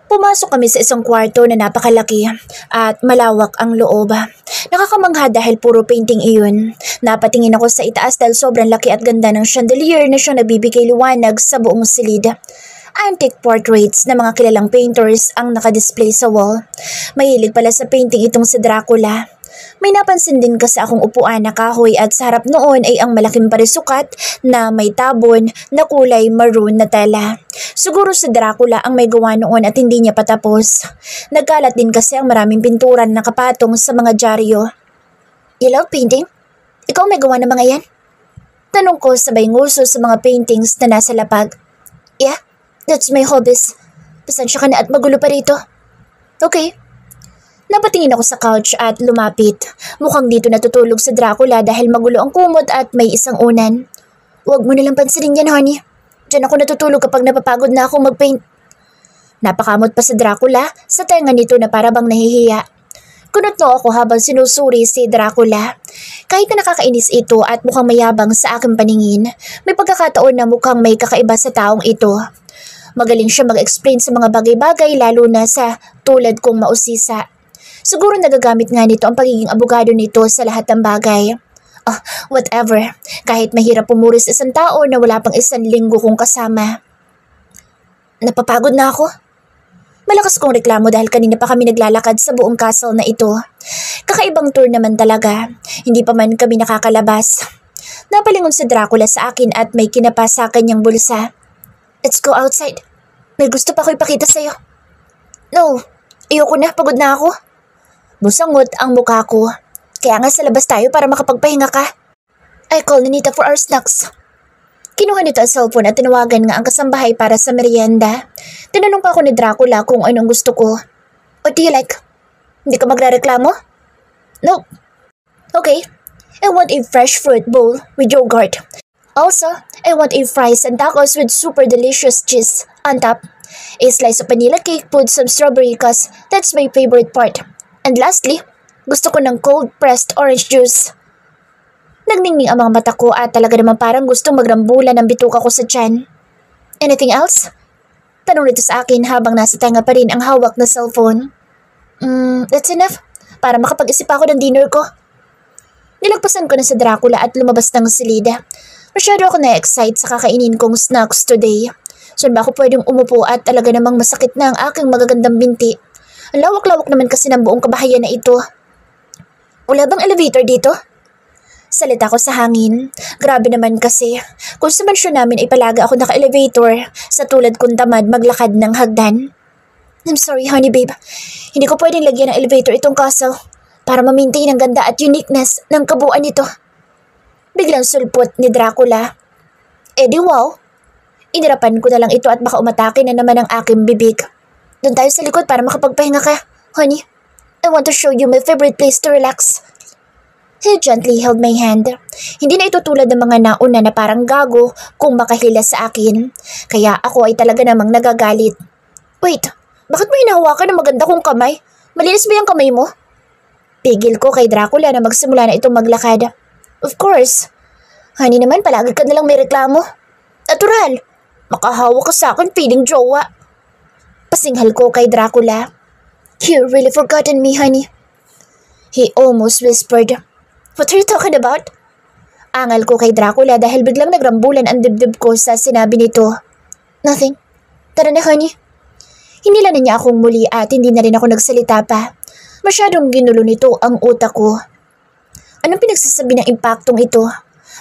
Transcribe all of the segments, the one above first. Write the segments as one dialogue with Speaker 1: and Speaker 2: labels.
Speaker 1: Pumasok kami sa isang kwarto na napakalaki at malawak ang loob. Nakakamangha dahil puro painting iyon. Napatingin ako sa itaas dahil sobrang laki at ganda ng chandelier na siyang nagbibigay liwanag sa buong silid. Antique portraits na mga kilalang painters ang nakadisplay sa wall. Mahilig pala sa painting itong si Dracula. May napansin din kasi akong upuan na kahoy at sa harap noon ay ang malaking parisukat na may tabon na kulay maroon na tela. Siguro si Dracula ang may gawa noon at hindi niya patapos. Nagkalat din kasi ang maraming pintura na nakapatong sa mga dyaryo. You love painting? Ikaw may gawa ng mga yan? Tanong ko sabay nguso sa mga paintings na nasa lapag. Yeah, that's my hobbies. Pasensya ka na at magulo pa rito. Okay. Napatingin ako sa couch at lumapit. Mukhang dito natutulog si Dracula dahil magulo ang kumot at may isang unan. Huwag mo nalang pansinin yan, honey. Diyan ako natutulog kapag napapagod na akong magpaint. Napakamot pa si Dracula sa tenga nito na parabang nahihiya. Kunot-no ako habang sinusuri si Dracula. Kahit na nakakainis ito at mukhang mayabang sa aking paningin, may pagkakataon na mukhang may kakaiba sa taong ito. Magaling siya mag-explain sa mga bagay-bagay lalo na sa tulad kong mausisa. Siguro nagagamit nga nito ang pagiging abogado nito sa lahat ng bagay. Whatever. Kahit mahirap pumuri sa isang tao na wala pang isang linggo kong kasama. Napapagod na ako. Malakas kong reklamo dahil kanina pa kami naglalakad sa buong castle na ito. Kakaibang tour naman talaga. Hindi pa man kami nakakalabas. Napalingon si Dracula sa akin at may kinapa sa kanyang bulsa. Let's go outside. May gusto pa ko ipakita sa'yo. No, ayoko na. Pagod na ako. Busangot ang mukha ko. Kaya nga sa labas tayo para makapagpahinga ka. I call Nita for our snacks. Kinuha nito ang cellphone at tinawagan nga ang kasambahay para sa merienda. Tinanong pa ako ni Dracula kung anong gusto ko. What do you like? Hindi ka magrereklamo? No. Okay. I want a fresh fruit bowl with yogurt. Also, I want a fries and tacos with super delicious cheese on top. A slice of vanilla cake with some strawberry cause that's my favorite part. And lastly, gusto ko ng cold pressed orange juice. Nagningning ang mga mata ko at talaga naman parang gustong magrambulan ng bituka ko sa tiyan. Anything else? Tanong nito sa akin habang nasa tenga pa rin ang hawak na cellphone. That's enough para makapag-isip ako ng dinner ko. Nilagpasan ko na sa Dracula at lumabas ng silida. Masyado ako na-excite sa kakainin kong snacks today. Saan ba ako pwedeng umupo at talaga namang masakit na ang aking magagandang binti? Ang lawak-lawak naman kasi ng buong kabahayan na ito. Wala bang elevator dito? Salita ko sa hangin. Grabe naman kasi. Kung sa mansyon namin ay palaga ako naka-elevator, sa tulad kong tamad maglakad ng hagdan. I'm sorry honey babe. Hindi ko pwedeng lagyan ng elevator itong castle para ma-maintain ang ganda at uniqueness ng kabuuan nito. Biglang sulpot ni Dracula. Di wow. Inirapan ko na lang ito at baka umatake na naman ang aking bibig. Doon tayo sa likod para makapagpahinga ka, honey. I want to show you my favorite place to relax. He gently held my hand. Hindi na ito tulad ng mga nauna na parang gago kung makahila sa akin. Kaya ako ay talaga namang nagagalit. Wait, bakit mo hinahawakan ng maganda kong kamay? Malinis ba yung kamay mo? Pigil ko kay Dracula na magsimula na itong maglakad. Of course. Honey naman, palagi ka nalang may reklamo. Natural. Makahawak ka sa akin, feeling jowa. Pasinghal ko kay Dracula. You really forgotten me, honey. He almost whispered. What are you talking about? Angal ko kay Dracula dahil biglang nagrambulan ang dibdib ko sa sinabi nito. Nothing. Tara na, honey. Hinila na niya akong muli at hindi na rin ako nagsalita pa. Masyadong ginulo nito ang utak ko. Anong pinagsasabi ng impaktong ito?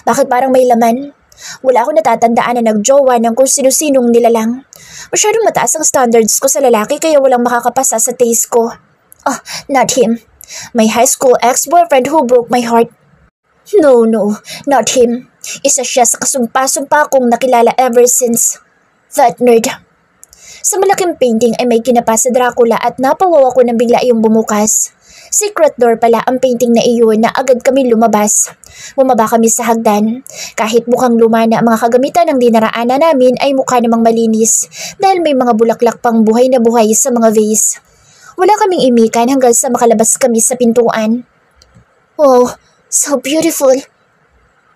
Speaker 1: Bakit parang may laman? Wala akong natatandaan na nagjowa ng kung sino-sinong nilalang. Masyadong mataas ang standards ko sa lalaki kaya walang makakapasa sa taste ko. Not him. My high school ex-boyfriend who broke my heart. No, not him. Isa siya sa kasumpa-sumpa kong nakilala ever since. That nerd. Sa malaking painting ay may kinapa sa Dracula at napawawa ko nang bigla yung bumukas. Secret door pala ang painting na iyon na agad kami lumabas. Bumaba kami sa hagdan. Kahit mukhang luma na ang mga kagamitan ng dinaraanan namin ay mukha namang malinis dahil may mga bulaklak pang buhay na buhay sa mga vase. Wala kaming imikan hanggang sa makalabas kami sa pintuan. Wow, so beautiful.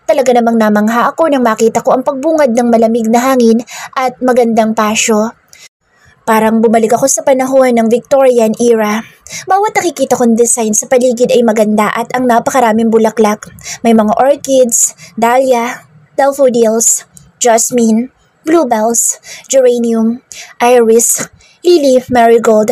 Speaker 1: Talaga namang namangha ako nang makita ko ang pagbungad ng malamig na hangin at magandang pasyo. Parang bumalik ako sa panahon ng Victorian era. Bawat nakikita kong design sa paligid ay maganda at ang napakaraming bulaklak. May mga orchids, dahlia, daffodils, jasmine, bluebells, geranium, iris, lily, marigold,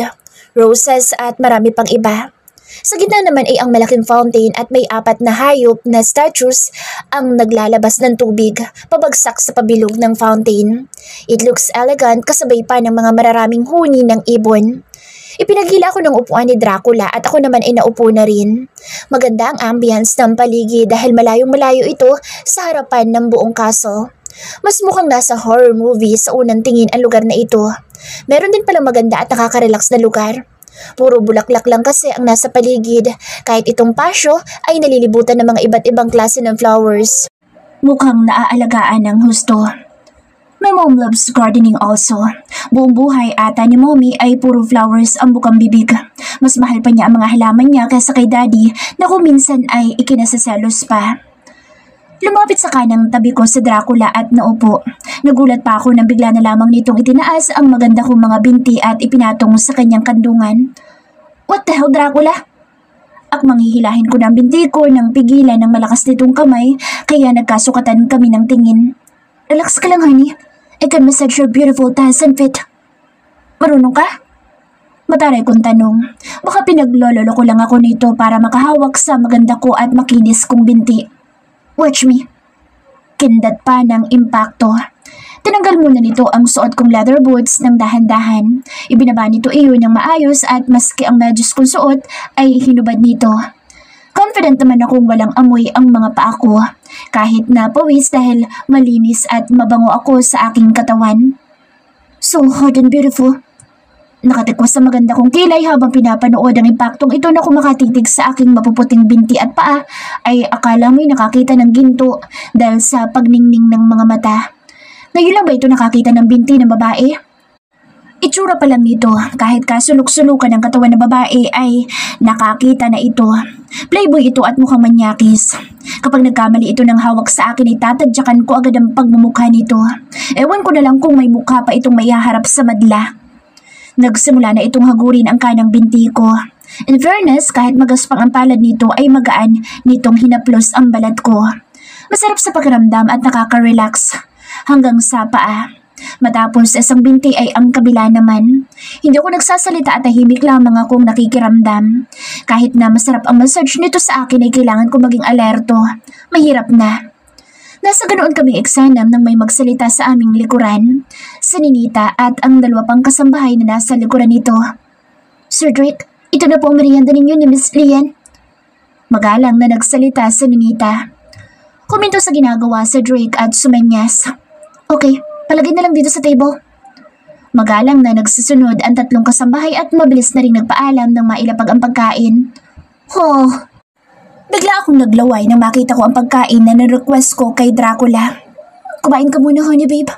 Speaker 1: roses at marami pang iba. Sa gitna naman ay ang malaking fountain at may 4 na hayop na statues ang naglalabas ng tubig pabagsak sa pabilog ng fountain. It looks elegant kasabay pa ng mga mararaming huni ng ibon. Ipinaghila ko ng upuan ni Dracula at ako naman ay naupo na rin. Maganda ang ambience ng paligid dahil malayong-malayo ito sa harapan ng buong castle. Mas mukhang nasa horror movie sa unang tingin ang lugar na ito. Meron din palang maganda at nakaka-relax na lugar. Puro bulaklak lang kasi ang nasa paligid, kahit itong pasyo ay nalilibutan ng mga iba't ibang klase ng flowers. Mukhang naaalagaan ng husto. My mom loves gardening also. Buong buhay ata ni mommy ay puro flowers ang bukang bibig. Mas mahal pa niya ang mga halaman niya kaysa kay daddy na kung minsan ay ikinasaselos pa. Lumapit sa kanang tabi ko si Dracula at naupo. Nagulat pa ako nang bigla na lamang nitong itinaas ang maganda kong mga binti at ipinatong sa kanyang kandungan. What the hell, Dracula? Akmang hihilahin ko ng binti ko nang pigilan ng malakas nitong kamay kaya nagkasukatan kami ng tingin. Relax ka lang, honey. I can massage your beautiful thighs and feet. Marunong ka? Mataray kong tanong. Baka pinaglololo ko lang ako nito para makahawak sa maganda ko at makinis kong binti. Watch me. Kindat pa ng impacto. Tinanggal muna nito ang suot kong leather boots ng dahan-dahan. Ibinaba nito iyon ng maayos at maski ang medyas kong suot ay hinubad nito. Confident naman akong walang amoy ang mga paa ko, kahit na pawis dahil malinis at mabango ako sa aking katawan. So hot and beautiful. Nakatikwas sa maganda kong kilay habang pinapanood ang impaktong ito na kumakatitig sa aking mapuputing binti at paa ay akala mo'y nakakita ng ginto dahil sa pagningning ng mga mata. Ngayon lang ba ito nakakita ng binti ng babae? Itsura pa lang nito, kahit kasulok-sulukan ng katawan ng babae ay nakakita na ito. Playboy ito at mukhang manyakis. Kapag nagkamali ito ng hawak sa akin ay tatadyakan ko agad ang pagmumukha nito. Ewan ko na lang kung may mukha pa itong maihaharap sa madla. Nagsimula na itong hagurin ang kanang binti ko. In fairness, kahit magaspang ang palad nito ay magaan nitong hinaplos ang balat ko. Masarap sa pakiramdam at nakaka-relax hanggang sa paa. Matapos isang binti ay ang kabila naman. Hindi ako nagsasalita at tahimik lamang akong nakikiramdam. Kahit na masarap ang massage nito sa akin ay kailangan ko maging alerto. Mahirap na. Nasa ganoon kaming eksanam nang may magsalita sa aming likuran, si Ninita at ang 2 pang kasambahay na nasa likuran nito. Sir Drake, ito na po ang merienda ninyo ni Miss Lian. Magalang na nagsalita si Ninita. Kuminto sa ginagawa sa Drake at sumanyas. Okay, palagay na lang dito sa table. Magalang na nagsusunod ang 3 kasambahay at mabilis na rin nagpaalam nang mailapag ang pagkain. Bigla akong naglaway nang makita ko ang pagkain na nirequest ko kay Dracula. Kumain ka muna, honey babe.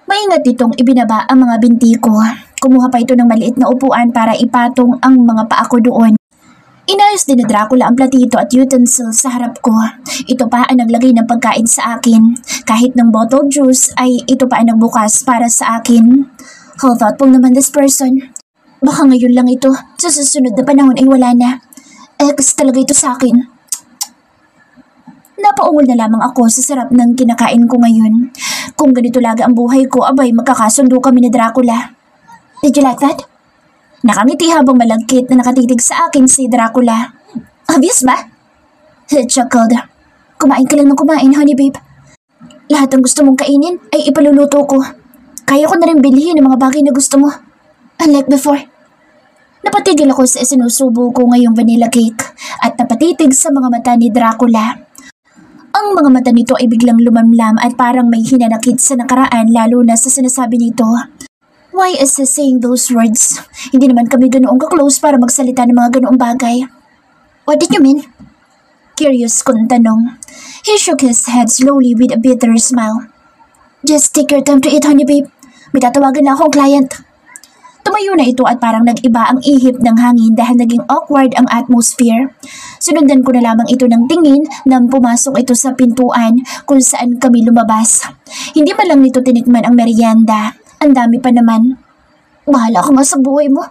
Speaker 1: Maingat itong ibinaba ang mga binti ko. Kumuha pa ito ng maliit na upuan para ipatong ang mga paa ko doon. Inayos din ni Dracula ang platito at utensils sa harap ko. Ito pa ang naglagay ng pagkain sa akin. Kahit ng bottled juice ay ito pa ang nagbukas para sa akin. How thoughtful naman this person. Baka ngayon lang ito. Sa susunod na panahon ay wala na. Ex talaga ito sa akin. Napaungol na lamang ako sa sarap ng kinakain ko ngayon. Kung ganito lagi ang buhay ko, abay magkakasundo kami ni Dracula. Did you like that? Nakangiti habang malagkit na nakatitig sa akin si Dracula. Obvious ba? He chuckled. Kumain ka lang ng kumain, honey babe. Lahat ng gusto mong kainin ay ipaluluto ko. Kaya ko na rin bilhin ang mga bagay na gusto mo. Unlike before. Napatigil ako sa isinusubo ko ngayong vanilla cake at napatitig sa mga mata ni Dracula. Ang mga mata nito ay biglang lumamlam at parang may hinanakit sa nakaraan lalo na sa sinasabi nito. Why is he saying those words? Hindi naman kami ganoong ka-close para magsalita ng mga ganoong bagay. What did you mean? Curious kong tanong. He shook his head slowly with a bitter smile. Just take your time to eat, honey babe. May tatawagan na akong client. Tumayo na ito at parang nag-iba ang ihip ng hangin dahil naging awkward ang atmosphere. Sunundan ko na lamang ito ng tingin nang pumasok ito sa pintuan kung saan kami lumabas. Hindi man lang nito tinikman ang merienda. Ang dami pa naman. Bahala ka nga sa buhay mo.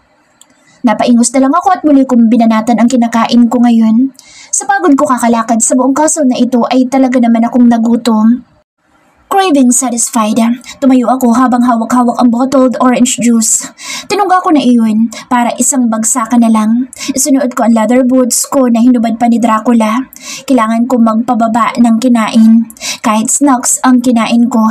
Speaker 1: Napaingos na lang ako at muli kong binanatan ang kinakain ko ngayon. Sa pagod ko kakalakad sa buong castle na ito ay talaga naman akong nagutom. Craving satisfied, tumayo ako habang hawak-hawak ang bottled orange juice. Tinungga ko na iyon para isang bagsakan na lang. Isunuot ko ang leather boots ko na hinubad pa ni Dracula. Kailangan ko magpababa ng kinain. Kahit snacks ang kinain ko.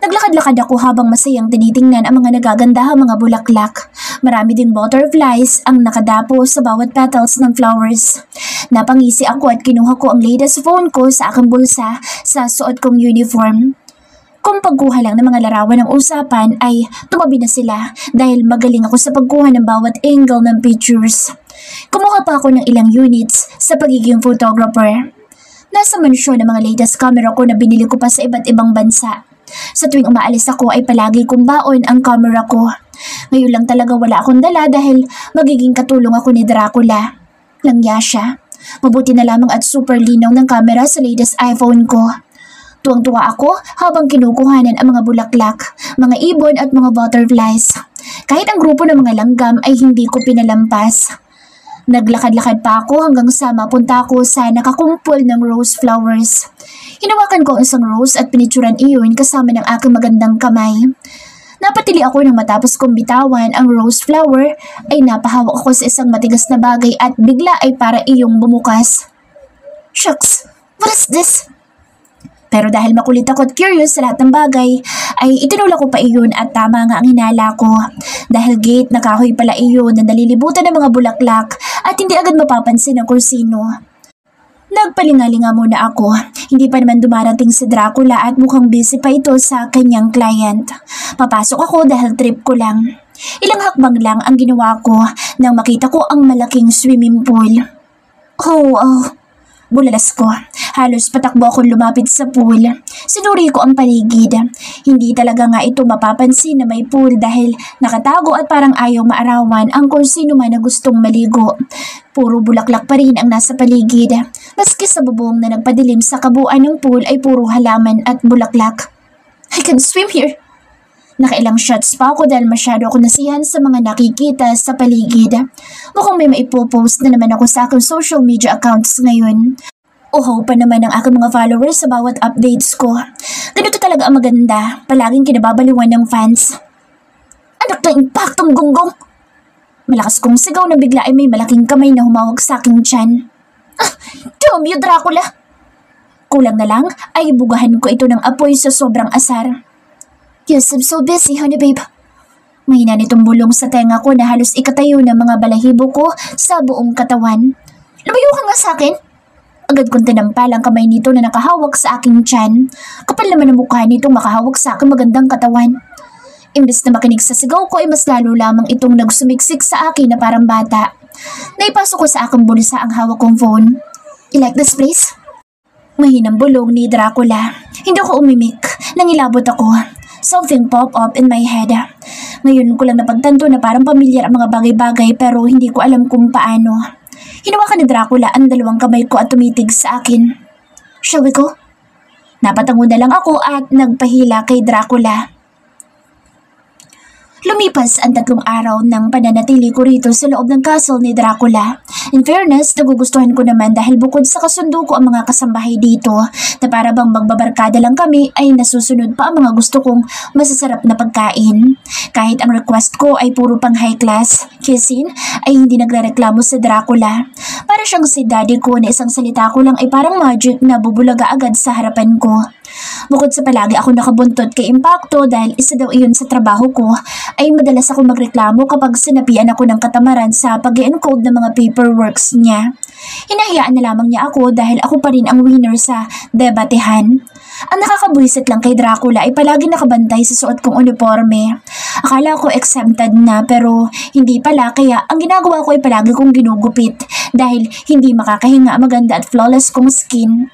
Speaker 1: Naglakad-lakad ako habang masayang tinitingnan ang mga nagagandahang mga bulaklak. Marami ding butterflies ang nakadapo sa bawat petals ng flowers. Napangisi ako at kinuha ko ang latest phone ko sa aking bulsa sa suot kong uniform. Kung pagkuha lang ng mga larawan ng usapan ay tumabi na sila dahil magaling ako sa pagkuha ng bawat angle ng pictures. Kumuha pa ako ng ilang units sa pagiging photographer. Nasa mansyon ang mga latest camera ko na binili ko pa sa iba't ibang bansa. Sa tuwing umaalis ako ay palagi kong baon ang camera ko. Ngayon lang talaga wala akong dala dahil magiging katulong ako ni Dracula. Langya siya. Mabuti na lamang at super linaw ng camera sa latest iPhone ko. Tuwang-tuwa ako habang kinukuhanan ang mga bulaklak, mga ibon at mga butterflies. Kahit ang grupo ng mga langgam ay hindi ko pinalampas. Naglakad-lakad pa ako hanggang sa mapunta ako sa nakakumpol ng rose flowers. Hinawakan ko ang isang rose at pinituran iyon kasama ng aking magandang kamay. Napatili ako nang matapos kong bitawan ang rose flower ay napahawak ako sa isang matigas na bagay at bigla ay para iyong bumukas. Shucks, what is this? Pero dahil makulit ako at curious sa lahat ng bagay, ay itinulak ko pa iyon at tama nga ang hinala ko. Dahil gate na kahoy pala iyon na nalilibutan ng mga bulaklak at hindi agad mapapansin ng kursino. Nagpalingalinga muna ako. Hindi pa naman dumarating si Dracula at mukhang busy pa ito sa kanyang client. Papasok ako dahil trip ko lang. Ilang hakbang lang ang ginawa ko nang makita ko ang malaking swimming pool. Bulalas ko. Halos patakbo akong lumapit sa pool. Sinuri ko ang paligid. Hindi talaga nga ito mapapansin na may pool dahil nakatago at parang ayaw maarawan ang kung sino man na gustong maligo. Puro bulaklak pa rin ang nasa paligid. Maski sa bubong na nagpadilim sa kabuuan ng pool ay puro halaman at bulaklak. I can swim here. Nakailang shots pa ako dahil masyado ako nasiyahan sa mga nakikita sa paligid. Mukhang may maipopost na naman ako sa aking social media accounts ngayon. Uhaw pa naman ang aking mga followers sa bawat updates ko. Ganito talaga ang maganda, palaging kinababaliwan ng fans. Anak ng impaktong gonggong! Malakas kong sigaw na bigla ay may malaking kamay na humawag sa aking tiyan. Damn you, Dracula! Kulang na lang ay bugahan ko ito ng apoy sa sobrang asar. Yes, I'm so busy, honey babe. Mahina nitong bulong sa tenga ko na halos ikatayo ng mga balahibo ko sa buong katawan. Lumayo ka nga sa akin. Agad kong tinampal ang kamay nito na nakahawak sa aking tiyan. Kapal naman ang mukha nitong makahawak sa aking magandang katawan. Imbes na makinig sa sigaw ko ay mas lalo lamang itong nagsumiksik sa akin na parang bata. Naipasok ko sa aking bulsa ang hawak kong phone. You like this place? Mahinang bulong ni Dracula. Hindi ako umimik. Nangilabot ako. Something pop up in my head. Ngayon ko lang napagtanto na parang pamilyar ang mga bagay-bagay pero hindi ko alam kung paano. Hinawakan ni Dracula ang dalawang kamay ko at tumitig sa akin. Shall we go? Napatango na lang ako at nagpahila kay Dracula. Lumipas ang 3 araw ng pananatili ko rito sa loob ng castle ni Dracula. In fairness, nagugustuhan ko naman dahil bukod sa kasundo ko ang mga kasambahay dito na para bang magbabarkada lang kami ay nasusunod pa ang mga gusto kong masasarap na pagkain. Kahit ang request ko ay puro pang high class, kissing ay hindi nagrereklamo si Dracula. Para siyang si daddy ko na isang salita ko lang ay parang magic na bubulaga agad sa harapan ko. Bukod sa palagi ako nakabuntot kay Impacto dahil isa daw iyon sa trabaho ko, ay madalas ako magreklamo kapag sinapian ako ng katamaran sa pag-encode ng mga paperworks niya. Hinahayaan na lamang niya ako dahil ako pa rin ang winner sa debatehan. Ang nakakabuisit lang kay Dracula ay palagi nakabantay sa suot kong uniforme. Akala ko exempted na pero hindi pala kaya ang ginagawa ko ay palagi kong ginugupit dahil hindi makakahinga maganda at flawless kong skin.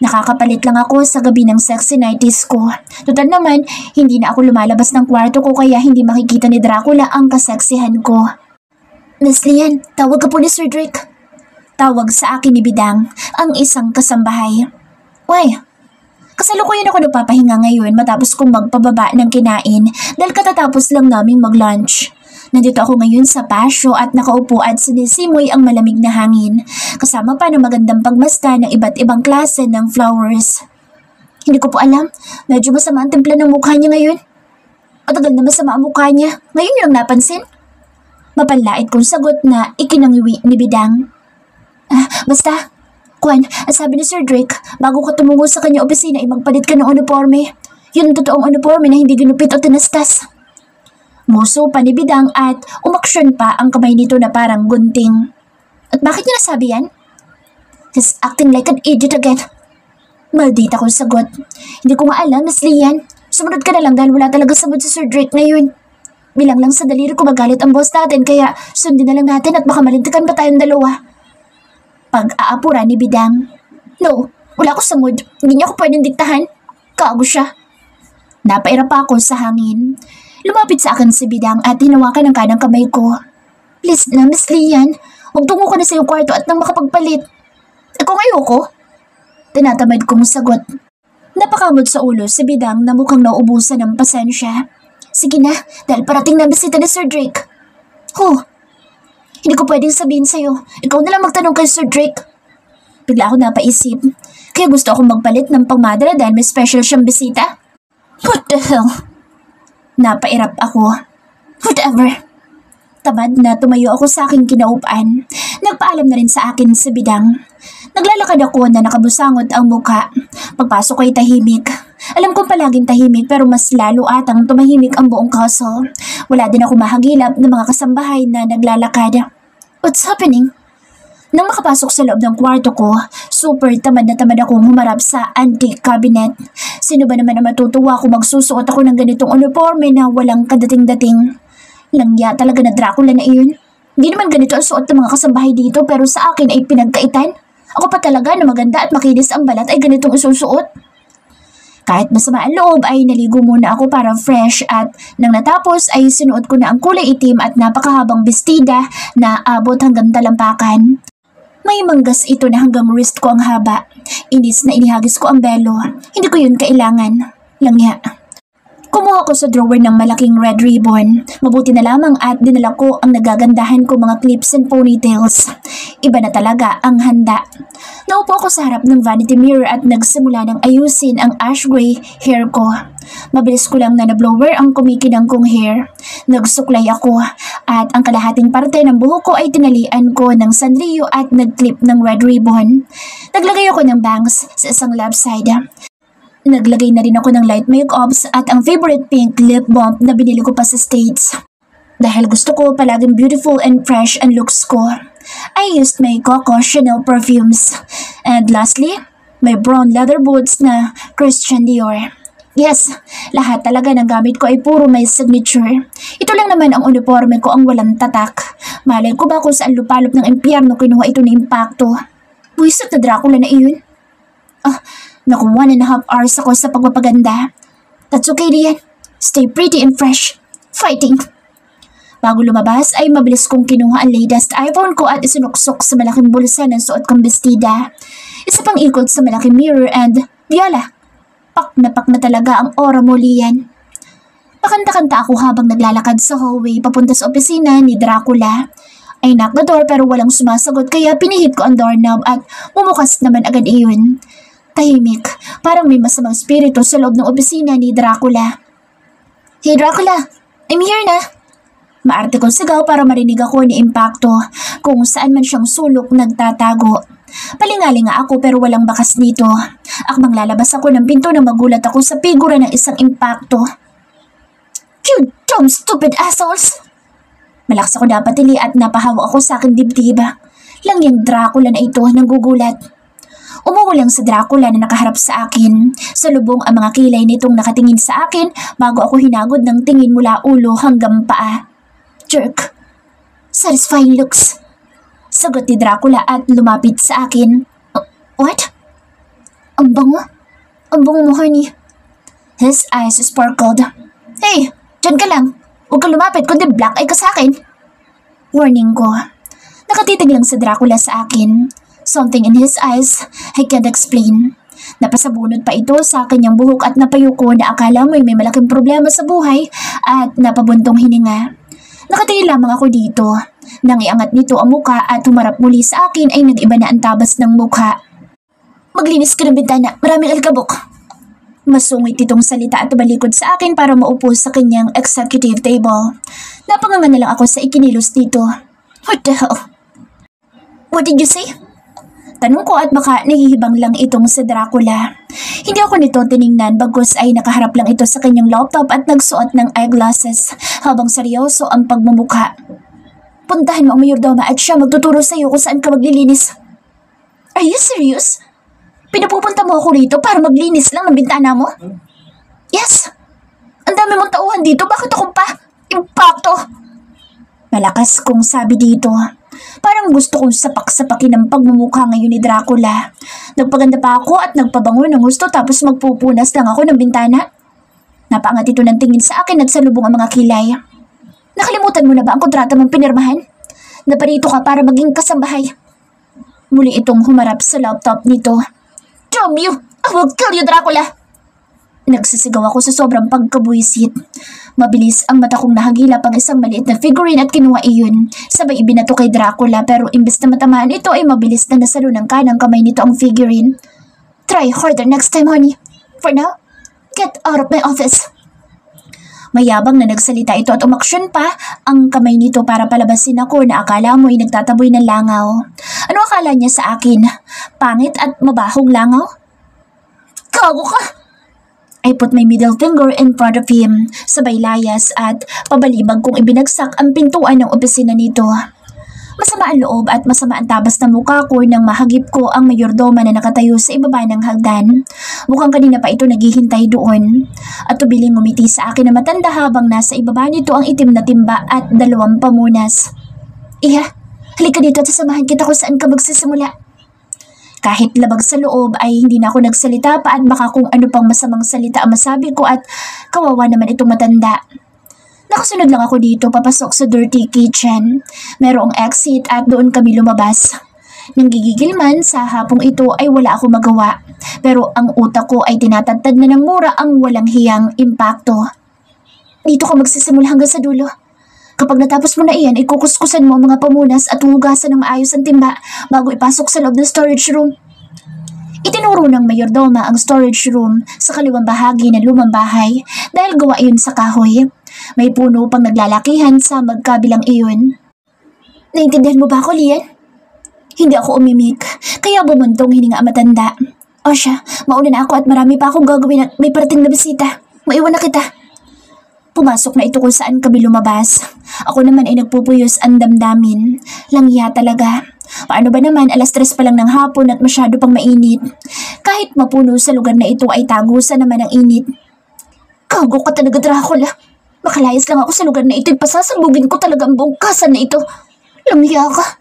Speaker 1: Nakakapalit lang ako sa gabi ng sexy nighties ko. Total naman, hindi na ako lumalabas ng kwarto ko kaya hindi makikita ni Dracula ang kaseksihan ko. Miss Lian, tawag ka po ni Sir Drake. Tawag sa akin ni Bidang, ang isang kasambahay. Why? Kasalukuyan ako nagpapahinga ngayon matapos kong magpababa ng kinain dahil katatapos lang naming mag-lunch. Nandito ako ngayon sa pasyo at nakaupo at sinisimoy ang malamig na hangin, kasama pa ng magandang pagmasta ng iba't ibang klase ng flowers. Hindi ko po alam, medyo masama ang timpla ng mukha niya ngayon. Matagal na masama ang mukha niya, ngayon niyo lang napansin. Mapanlait kong sagot na ikinangiwi ni Bidang. Basta, Kwan, ang sabi ni Sir Drake, bago ka tumungo sa kanya opisina ay magpalit ka ng uniforme. Yun ang totoong uniforme na hindi ginupit o tinastas. Muso pa ni Bidang at umaksyon pa ang kamay nito na parang gunting. At bakit niya nasabi yan? He's acting like an idiot again. Maldita kong sagot. Hindi ko nga alam, Miss Lian. Sumunod ka na lang dahil wala talaga sabod si Sir Drake ngayon. Bilang lang sa daliri ko magalit ang boss natin kaya sundin na lang natin at baka malintikan pa tayong dalawa. Pag-aapura ni Bidang. No, wala ko sa mood. Hindi niya ako pwedeng diktahan. Kago siya. Napairap pa ako sa hangin. Lumapit sa akin si Bidang at hinawakan ang kanang kamay ko. Please na, Miss Lian. Huwag tungo ko na sa iyong kwarto at nang makapagpalit. Kung ayoko. Tinatamad kong sagot. Napakamot sa ulo si Bidang na mukhang nauubusan ng pasensya. Sige na, dahil parating na bisita ni Sir Drake. Hindi ko pwedeng sabihin sa'yo. Ikaw na lang magtanong kay Sir Drake. Bigla ako napaisip. Kaya gusto akong magpalit ng pangmadra dahil may special siyang bisita. What the hell? Napairap ako. Whatever. Tamad na tumayo ako sa aking kinaupan. Nagpaalam na rin sa akin si Bidang. Naglalakad ako na nakabusangot ang muka. Pagpasok ay tahimik. Alam kong palaging tahimik pero mas lalo atang tumahimik ang buong castle. Wala din ako mahagilap ng mga kasambahay na naglalakad. What's happening? Nang makapasok sa loob ng kwarto ko, super tamad na tamad akong humarap sa antique cabinet. Sino ba naman na matutuwa kung magsusuot ako ng ganitong uniforme na walang kadating-dating? Langya talaga na Dracula na iyon. Hindi naman ganito ang suot ng mga kasambahay dito pero sa akin ay pinagkaitan. Ako pa talaga na maganda at makinis ang balat ay ganitong isusuot. Kahit masama ang loob ay naligo muna ako para fresh at nang natapos ay sinuot ko na ang kulay itim at napakahabang bestida na abot hanggang talampakan. May manggas ito na hanggang wrist ko ang haba. Inis na inihagis ko ang belo. Hindi ko yun kailangan. Langya. Kumuha ko sa drawer ng malaking red ribbon. Mabuti na lamang at dinala ko ang nagagandahan ko mga clips and ponytails. Iba na talaga ang handa. Naupo ako sa harap ng vanity mirror at nagsimula ng ayusin ang ash gray hair ko. Mabilis ko lang na nablower ang kumikinang kong hair. Nagsuklay ako at ang kalahating parte ng buhok ko ay tinalian ko ng sanrio at nagclip ng red ribbon. Naglagay ako ng bangs sa isang left side. Naglagay na rin ako ng light makeups at ang favorite pink lip balm na binili ko pa sa States. Dahil gusto ko palaging beautiful and fresh ang looks ko, I used my Coco Chanel perfumes. And lastly, my brown leather boots na Christian Dior. Yes, lahat talaga ng gamit ko ay puro may signature. Ito lang naman ang uniforme ko ang walang tatak. Malay ko ba kung saan lupalop ng impyerno kinuha ito ng impacto? Buisit na Dracula na iyon. Naku, 1.5 hours ako sa pagpapaganda. That's okay diyan. Stay pretty and fresh. Fighting. Bago lumabas ay mabilis kong kinuha ang latest iPhone ko at isinuksok sa malaking bulsa ng suot kong bestida. Isa pang ikot sa malaking mirror and Viola. Pak na talaga ang aura mo, Lian. Pakanta-kanta ako habang naglalakad sa hallway papunta sa opisina ni Dracula. I knocked the door pero walang sumasagot kaya pinihit ko ang doorknob at bumukas naman agad iyon. Tahimik, parang may masamang spirito sa loob ng opisina ni Dracula. Hey Dracula, I'm here na. Maarte kong sigaw para marinig ako ni Impacto kung saan man siyang sulok nagtatago. Palingaling nga ako pero walang bakas nito. Akmang lalabas ako ng pinto nang magulat ako sa figura ng isang Impacto. You dumb stupid assholes! Malakas ako napatili at napahawa ako sa aking dibdib. Lang yung Dracula na ito nang gugulat. Umuwi lang sa Dracula na nakaharap sa akin. Sa lubong ang mga kilay nitong nakatingin sa akin bago ako hinagod ng tingin mula ulo hanggang paa. Jerk. Satisfying looks. Sagot ni Dracula at lumapit sa akin. What? Ang bango? Ang bango mo, honey. His eyes sparkled. Hey, dyan ka lang. Huwag ka lumapit kundi black eye ka sa akin. Warning ko. Nakatitig lang sa Dracula sa akin. Something in his eyes, I can't explain. Napasabunod pa ito sa kanyang buhok at napayuko na akala mo'y may malaking problema sa buhay at napabuntong hininga. Nakatingin lamang ako dito. Nang iangat nito ang muka at humarap muli sa akin ay nag-iba na ang tabas ng mukha. Maglinis ka ng bintana, maraming alikabok. Masungit itong salita at tumalikod sa akin para maupo sa kanyang executive table. Napanganga na lang ako sa ikinilos dito. What the hell? What did you say? Tanong ko at baka nahihibang lang itong si Dracula. Hindi ako nito tiningnan bagkus ay nakaharap lang ito sa kanyang laptop at nagsuot ng eyeglasses habang seryoso ang pagmumukha. Puntahan mo ang mayordoma at siya magtuturo sa iyo kung saan ka maglilinis. Are you serious? Pinapupunta mo ako rito para maglinis lang ng bintana mo? Yes. Ang dami mong tauhan dito, bakit ako pa? Impacto! Malakas kong sabi dito. Parang gusto kong sapak-sapakin ang pagmumukha ngayon ni Dracula. Nagpaganda pa ako at nagpabango ng gusto tapos magpupunas lang ako ng bintana. Napaangat ito ng tingin sa akin at salubong ang mga kilay. Nakalimutan mo na ba ang kontrata mong pinirmahan? Naparito ka para maging kasambahay. Muli itong humarap sa laptop nito. Damn you! I will kill you, Dracula! Nagsisigaw ako sa sobrang pagkabuisit. Mabilis ang mata kong nahagilap ang isang maliit na figurine at kinuha iyon. Sabay ibinato kay Dracula pero imbes na matamaan ito ay mabilis na nasalo ng kanang kamay nito ang figurine. Try harder next time, honey. For now, get out of my office. Mayabang na nagsalita ito at umaksyon pa ang kamay nito para palabasin ako na akala mo ay nagtataboy ng langaw. Ano akala niya sa akin? Pangit at mabahong langaw? Gago ka! I put my middle finger in front of him, sabay layas at pabalibag kong ibinagsak ang pintuan ng opisina nito. Masama ang loob at masama ang tabas ng mukha ko nang mahagip ko ang mayordoma na nakatayo sa ibaba ng hagdan. Mukhang kanina pa ito naghihintay doon. At tubiling ngumiti sa akin na matanda habang nasa ibaba nito ang itim na timba at 2 pamunas. Iha, halika dito at sasamahan kita kung saan ka magsisimula. Kahit labag sa loob ay hindi na ako nagsalita pa at baka kung ano pang masamang salita ang masabi ko at kawawa naman itong matanda. Nakasunod lang ako dito papasok sa dirty kitchen. Merong exit at doon kami lumabas. Nang gigigil man sa hapong ito ay wala ako magawa. Pero ang utak ko ay tinatadtad na ng mura ang walang hiyang impacto. Dito ka magsisimula hanggang sa dulo. Kapag natapos mo na iyan, ay kukuskusan mo ang mga pamunas at hugasan ng maayos ang timba bago ipasok sa loob ng storage room. Itinuro ng mayordoma ang storage room sa kaliwang bahagi ng lumang bahay dahil gawa iyon sa kahoy. May puno pang naglalakihan sa magkabilang iyon. Naintindihan mo ba ako, Lian? Hindi ako umimik, kaya bumuntong hininga ang matanda. O siya, mauna na ako at marami pa akong gagawin at may parating na bisita. Maiwan na kita. Pumasok na ito kung saan kami lumabas. Ako naman ay nagpupuyos ang damdamin. Langya talaga. Paano ba naman 3:00 pa lang ng hapon at masyado pang mainit? Kahit mapuno sa lugar na ito ay tagusan naman ang init. Gago ka talaga, Dracula. Makalayas lang ako sa lugar na ito ay pasasalubugin ko talaga ang buong kasa na ito. Langya ka.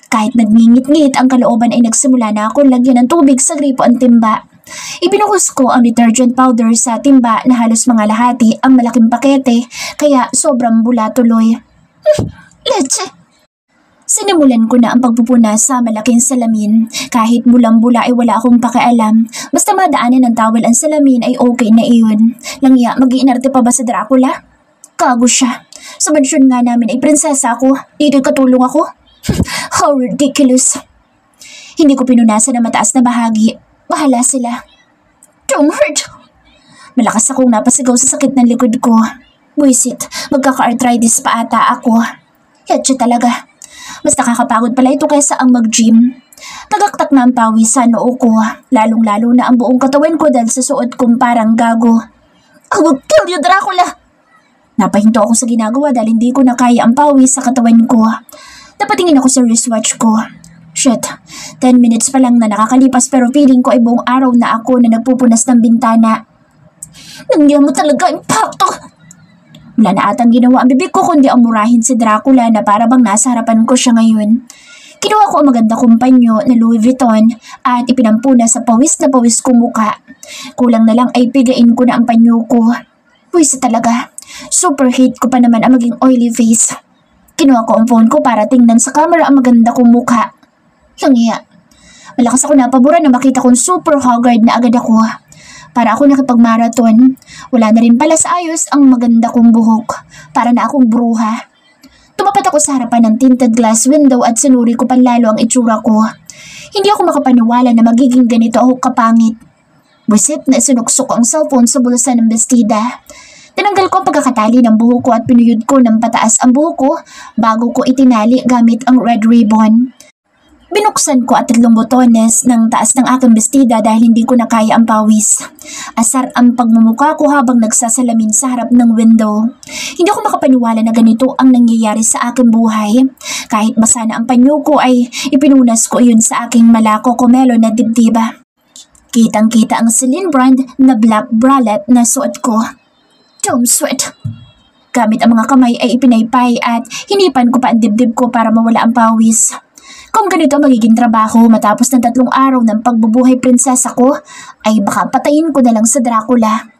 Speaker 1: Kahit nagngingit-ngit ang kalooban ay nagsimula na ako lagyan ng tubig sa gripo ang timba. Ibinuhos ko ang detergent powder sa timba na halos mga lahati ang malaking pakete kaya sobrang bula tuloy. Leche! Sinimulan ko na ang pagpupunas sa malaking salamin. Kahit bulang-bula ay wala akong pakialam. Basta madaanin ng towel ang salamin ay okay na iyon. Langya, mag-iinarte pa ba sa Dracula? Kago siya. Sa mansyon nga namin ay prinsesa ako. Dito'y katulong ako. How ridiculous. Hindi ko pinunasan ang mataas na bahagi. Bahala sila. Don't hurt! Malakas akong napasigaw sa sakit ng likod ko. Buisit, magkaka-arthritis pa ata ako. Yatsa talaga. Mas nakakapagod pala ito kaysa ang mag-gym. Tagaktak na ang pawis sa noo ko, lalong-lalo na ang buong katawan ko dahil sa suot kong parang gago. I will kill you, Dracula! Napahinto ako sa ginagawa dahil hindi ko na kaya ang pawis sa katawan ko. Napatingin ako sa wristwatch ko. Shit, 10 minutes pa lang na nakakalipas pero feeling ko ay buong araw na ako na nagpupunas ng bintana. Nandiyan mo talaga, impacto! Wala na atang ginawa ang bibig ko kundi ang murahin si Dracula na para bang nasa harapan ko siya ngayon. Kinuha ko ang maganda kong panyo na Louis Vuitton at ipinampuna sa pawis na pawis kong muka. Kulang na lang ay pigain ko na ang panyo ko. Buwisi talaga. Super hate ko pa naman ang maging oily face. Kinuha ko ang phone ko para tingnan sa camera ang maganda kong mukha. Langya. Malakas ako napabura na makita kong super haggard na agad ako. Para ako nakipag-marathon. Wala na rin pala sa ayos ang maganda kong buhok. Para na akong bruha. Tumapat ako sa harapan ng tinted glass window at sinuri ko panlalo ang itsura ko. Hindi ako makapaniwala na magiging ganito ako kapangit. Busit na sinuksok ang cellphone sa bulsa ng bestida. Tinanggal ko ang pagkakatali ng buhok ko at pinuyod ko ng pataas ang buhok ko bago ko itinali gamit ang red ribbon. Binuksan ko at 3 botones ng taas ng aking bestida dahil hindi ko na kaya ang pawis. Asar ang pagmumukha ko habang nagsasalamin sa harap ng window. Hindi ako makapaniwala na ganito ang nangyayari sa aking buhay. Kahit basa na ang panyo ko ay ipinunas ko iyon sa aking malako komelo na dibdiba. Kitang-kita ang Celine brand na black bralette na suot ko. Dome sweat. Gamit ang mga kamay ay ipinaypay at hinipan ko pa ang dibdib ko para mawala ang pawis. Kung ganito magiging trabaho matapos ng 3 araw ng pagbubuhay prinsesa ko, ay baka patayin ko na lang sa Dracula.